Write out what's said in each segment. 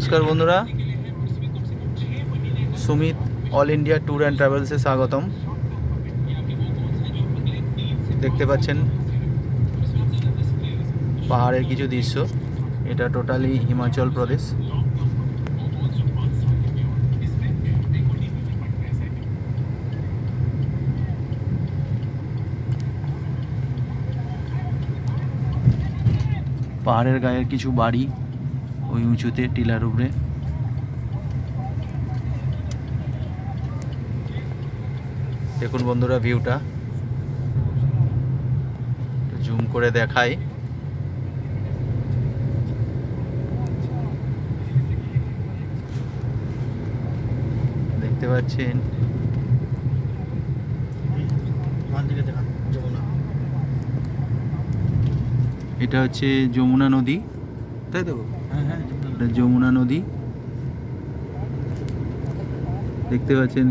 নমস্কার বন্ধুরা, Sumit all India tour and ট্রাভেলসে স্বাগতম। দেখতে পাচ্ছেন পাহাড়ের কিছু দৃশ্য। এটা টোটালি হিমাচল প্রদেশ। পাহাড়ের গায়ের কিছু বাড়ি ওই উঁচুতে টিলার উপরে। দেখুন বন্ধুরা ভিউটা, জুম করে দেখাই। দেখতে পাচ্ছেন এটা হচ্ছে যমুনা নদী, তাই তো? এটা যমুনা নদী। দেখতে পাচ্ছেন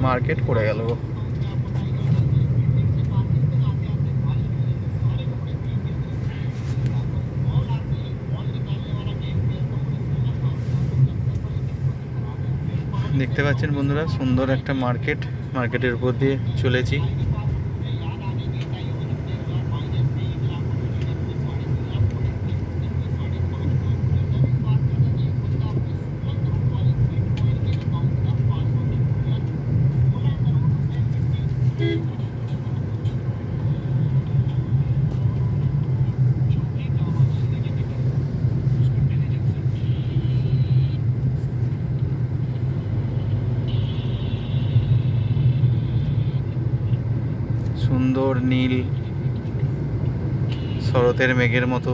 মার্কেট পড়ে গেল। দেখতে পাচ্ছেন বন্ধুরা সুন্দর একটা মার্কেট। মার্কেটের উপর দিয়ে চলেছি। সুন্দর নীল শরতের মেঘের মতো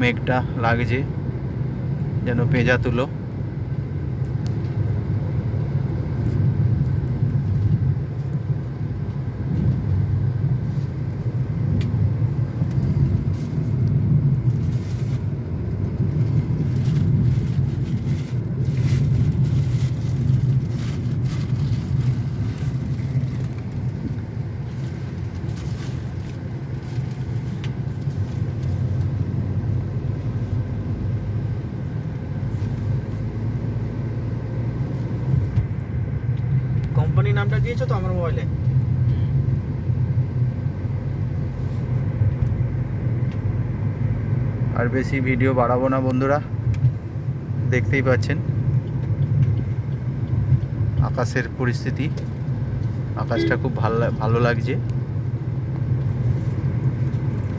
মেঘটা লাগছে, যেন পেঁজা তুলো। কোম্পানি নামটা দিয়েছো তো আমার মোবাইলে। আর বেশি ভিডিও বাড়াবো না বন্ধুরা, দেখতেই পাচ্ছেন আকাশের পরিস্থিতি। আকাশটা খুব ভালো লাগছে।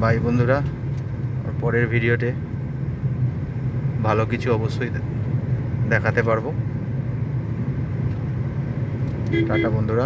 বাই বন্ধুরা, পরের ভিডিওতে ভালো কিছু অবশ্যই দেখাতে পারবো। টাটা বন্ধুরা।